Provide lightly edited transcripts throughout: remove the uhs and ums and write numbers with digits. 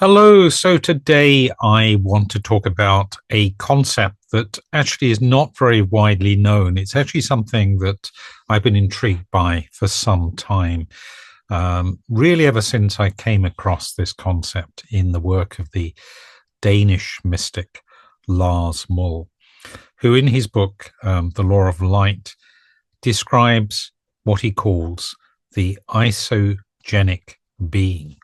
Hello. So today I want to talk about a concept that actually is not very widely known. It's actually something that I've been intrigued by for some time, really ever since I came across this concept in the work of the Danish mystic Lars Mull, who in his book, The Law of Light, describes what he calls the isogenic being.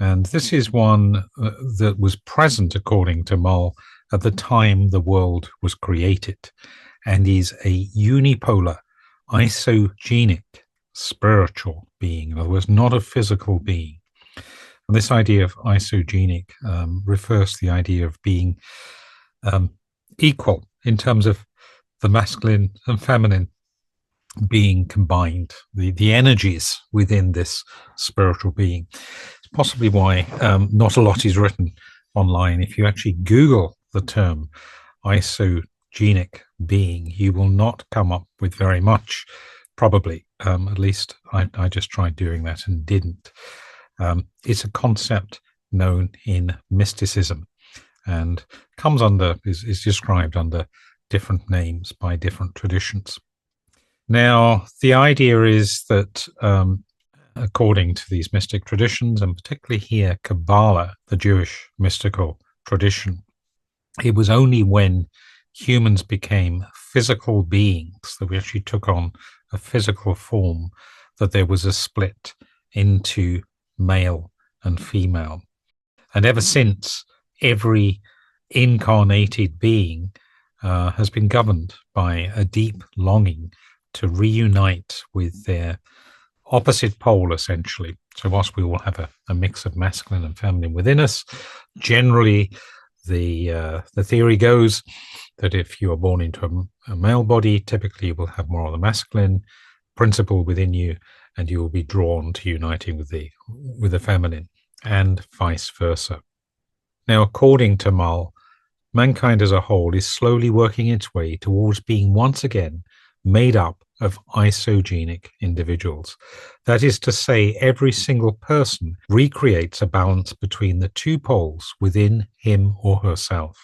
And this is one that was present, according to Mull, at the time the world was created, and is a unipolar, isogenic spiritual being. In other words, not a physical being. And this idea of isogenic refers to the idea of being equal in terms of the masculine and feminine being combined, the energies within this spiritual being. It's possibly why not a lot is written online. If you actually Google the term isogenic being, you will not come up with very much, probably. At least I just tried doing that and didn't. It's a concept known in mysticism and comes under, is described under different names by different traditions. Now, the idea is that according to these mystic traditions, and particularly here Kabbalah, the Jewish mystical tradition, it was only when humans became physical beings, that we actually took on a physical form, that there was a split into male and female. And ever since, every incarnated being has been governed by a deep longing to reunite with their opposite pole, essentially. So whilst we all have a mix of masculine and feminine within us, generally the theory goes that if you are born into a male body, typically you will have more of the masculine principle within you, and you will be drawn to uniting with the feminine, and vice versa. Now, according to Mull, mankind as a whole is slowly working its way towards being once again made up of isogenic individuals. That is to say, every single person recreates a balance between the two poles within him or herself.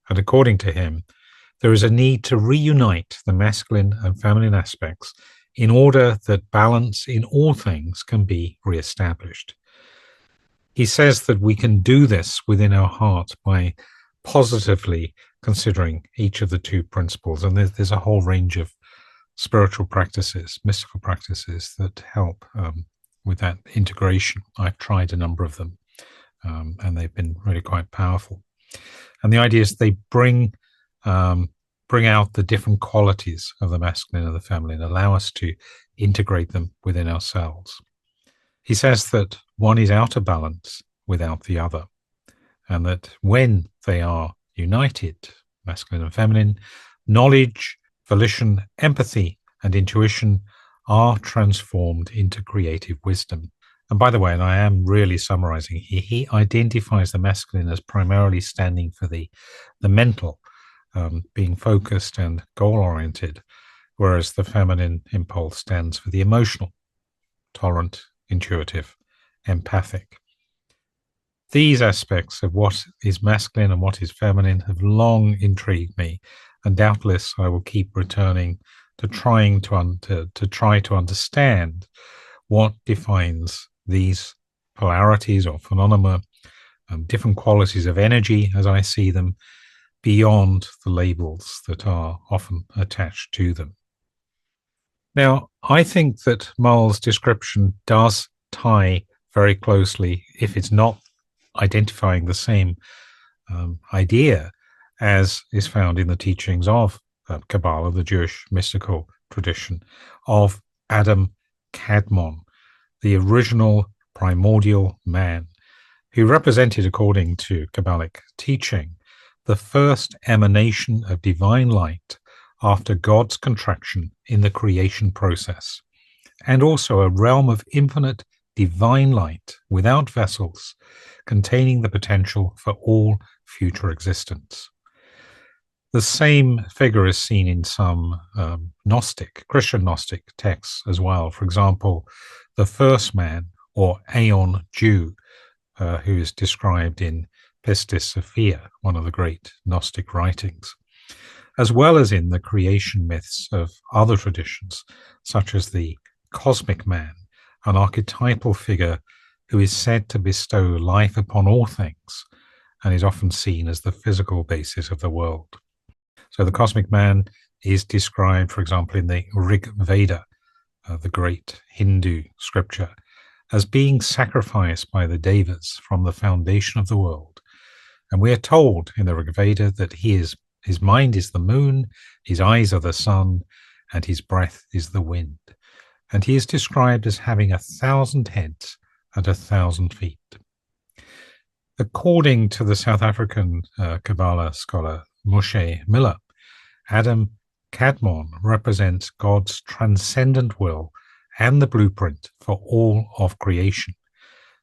And according to him, there is a need to reunite the masculine and feminine aspects in order that balance in all things can be reestablished. He says that we can do this within our heart by positively considering each of the two principles. And there's a whole range of spiritual practices, mystical practices that help with that integration. I've tried a number of them, and they've been really quite powerful. And the idea is they bring out the different qualities of the masculine and the feminine, allow us to integrate them within ourselves. He says that one is out of balance without the other, and that when they are united, masculine and feminine, knowledge, volition, empathy, and intuition are transformed into creative wisdom. And by the way, and I am really summarizing here, he identifies the masculine as primarily standing for the mental, being focused and goal-oriented, whereas the feminine impulse stands for the emotional, tolerant, intuitive, empathic. These aspects of what is masculine and what is feminine have long intrigued me, and doubtless I will keep returning to try to understand what defines these polarities or phenomena, different qualities of energy as I see them, beyond the labels that are often attached to them. Now, I think that Mull's description does tie very closely, if it's not identifying the same idea as is found in the teachings of Kabbalah, the Jewish mystical tradition, of Adam Kadmon, the original primordial man, who represented, according to Kabbalic teaching, the first emanation of divine light after God's contraction in the creation process, and also a realm of infinite divine light without vessels, containing the potential for all future existence. The same figure is seen in some Christian Gnostic texts as well. For example, the first man, or Aeon Jew, who is described in Pistis Sophia, one of the great Gnostic writings, as well as in the creation myths of other traditions, such as the cosmic man, an archetypal figure who is said to bestow life upon all things and is often seen as the physical basis of the world. So the cosmic man is described, for example, in the Rig Veda, the great Hindu scripture, as being sacrificed by the Devas from the foundation of the world. And we are told in the Rig Veda that his mind is the moon, his eyes are the sun, and his breath is the wind. And he is described as having 1,000 heads and 1,000 feet. According to the South African Kabbalah scholar Moshe Miller, Adam Kadmon represents God's transcendent will and the blueprint for all of creation,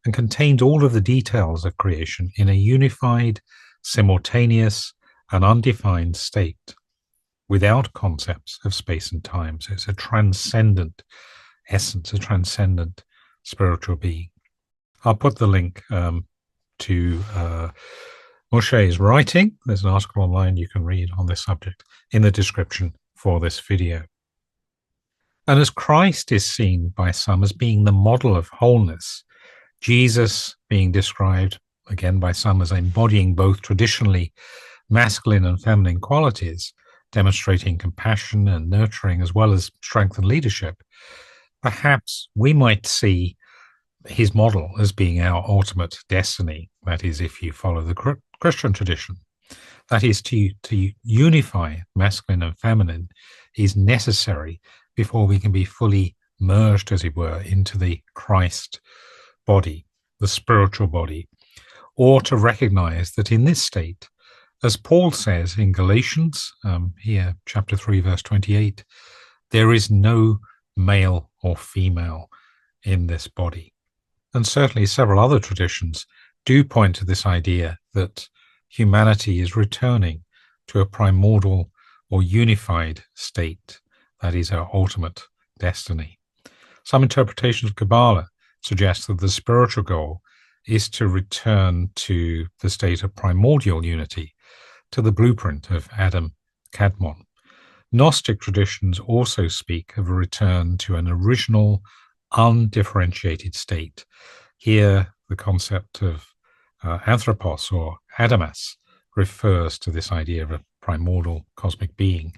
and contains all of the details of creation in a unified, simultaneous, and undefined state, without concepts of space and time. So it's a transcendent essence, a transcendent spiritual being. I'll put the link to Moshe's writing. There's an article online you can read on this subject in the description for this video. And as Christ is seen by some as being the model of wholeness, Jesus being described again by some as embodying both traditionally masculine and feminine qualities, demonstrating compassion and nurturing as well as strength and leadership, perhaps we might see his model as being our ultimate destiny. That is, if you follow the Christian tradition, that is, to unify masculine and feminine is necessary before we can be fully merged, as it were, into the Christ body, the spiritual body, or to recognize that in this state, as Paul says in Galatians, here, chapter 3, verse 28, there is no male or female in this body. And certainly several other traditions do point to this idea that humanity is returning to a primordial or unified state. That is our ultimate destiny. Some interpretations of Kabbalah suggest that the spiritual goal is to return to the state of primordial unity, to the blueprint of Adam Kadmon. Gnostic traditions also speak of a return to an original, undifferentiated state. Here, the concept of anthropos or Adamas refers to this idea of a primordial cosmic being,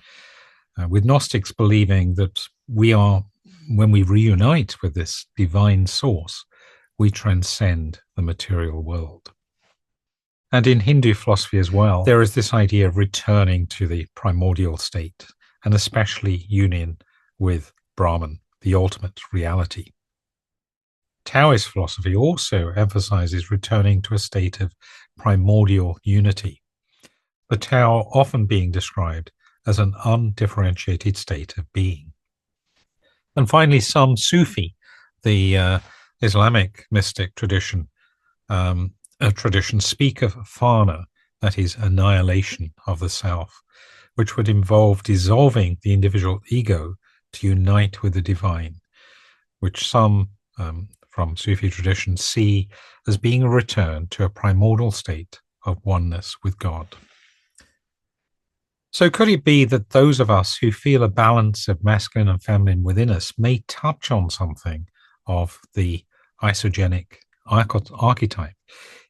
with Gnostics believing that we are, when we reunite with this divine source, we transcend the material world. And in Hindu philosophy as well, there is this idea of returning to the primordial state, and especially union with Brahman, the ultimate reality. Taoist philosophy also emphasizes returning to a state of primordial unity, the Tao often being described as an undifferentiated state of being. And finally, some Sufi, the Islamic mystic tradition, speak of fana, that is annihilation of the self, which would involve dissolving the individual ego to unite with the divine, which some from Sufi tradition see as being a return to a primordial state of oneness with God. So could it be that those of us who feel a balance of masculine and feminine within us may touch on something of the isogenic archetype,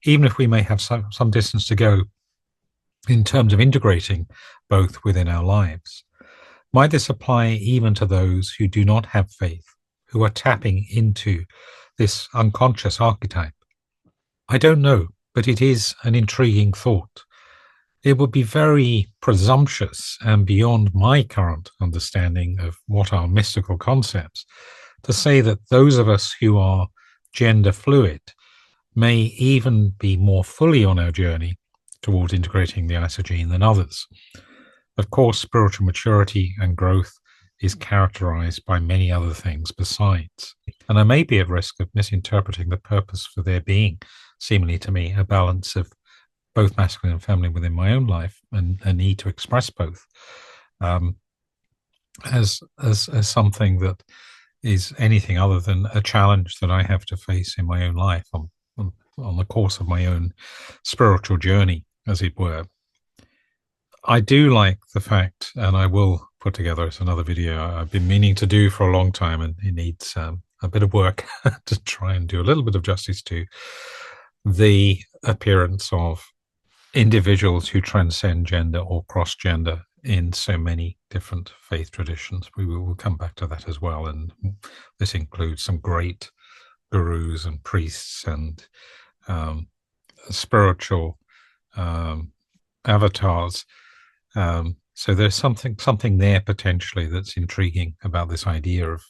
even if we may have some distance to go in terms of integrating both within our lives? Might this apply even to those who do not have faith, who are tapping into this unconscious archetype? I don't know, but it is an intriguing thought. It would be very presumptuous and beyond my current understanding of what are mystical concepts to say that those of us who are gender fluid may even be more fully on our journey towards integrating the Isogene than others. Of course, spiritual maturity and growth is characterized by many other things besides. And I may be at risk of misinterpreting the purpose for their being, seemingly to me a balance of both masculine and feminine within my own life, and a need to express both, as something that is anything other than a challenge that I have to face in my own life on on the course of my own spiritual journey, as it were. I do like the fact, and I will put together another video I've been meaning to do for a long time, and it needs a bit of work to try and do a little bit of justice to the appearance of individuals who transcend gender or cross gender in so many different faith traditions. We will come back to that as well, and this includes some great gurus and priests and spiritual avatars. So there's something there potentially that's intriguing about this idea of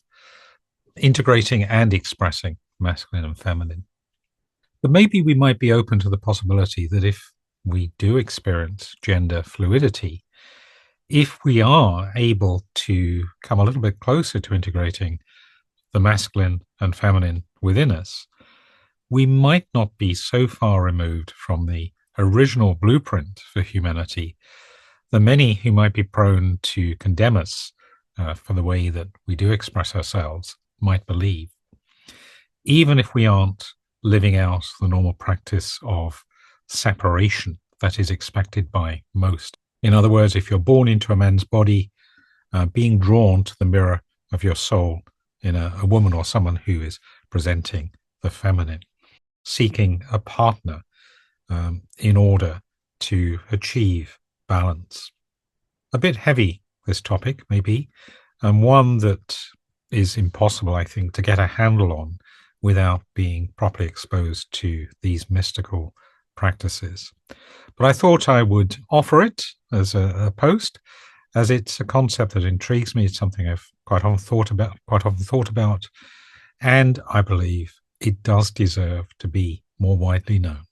integrating and expressing masculine and feminine. But maybe we might be open to the possibility that if we do experience gender fluidity, if we are able to come a little bit closer to integrating the masculine and feminine within us, we might not be so far removed from the original blueprint for humanity that many who might be prone to condemn us for the way that we do express ourselves might believe. Even if we aren't living out the normal practice of separation that is expected by most. In other words, if you're born into a man's body, being drawn to the mirror of your soul in a woman or someone who is presenting the feminine, seeking a partner in order to achieve balance. A bit heavy, this topic, maybe, and one that is impossible, I think, to get a handle on without being properly exposed to these mystical practices. But I thought I would offer it as a post, as it's a concept that intrigues me. It's something I've quite often thought about, and I believe it does deserve to be more widely known.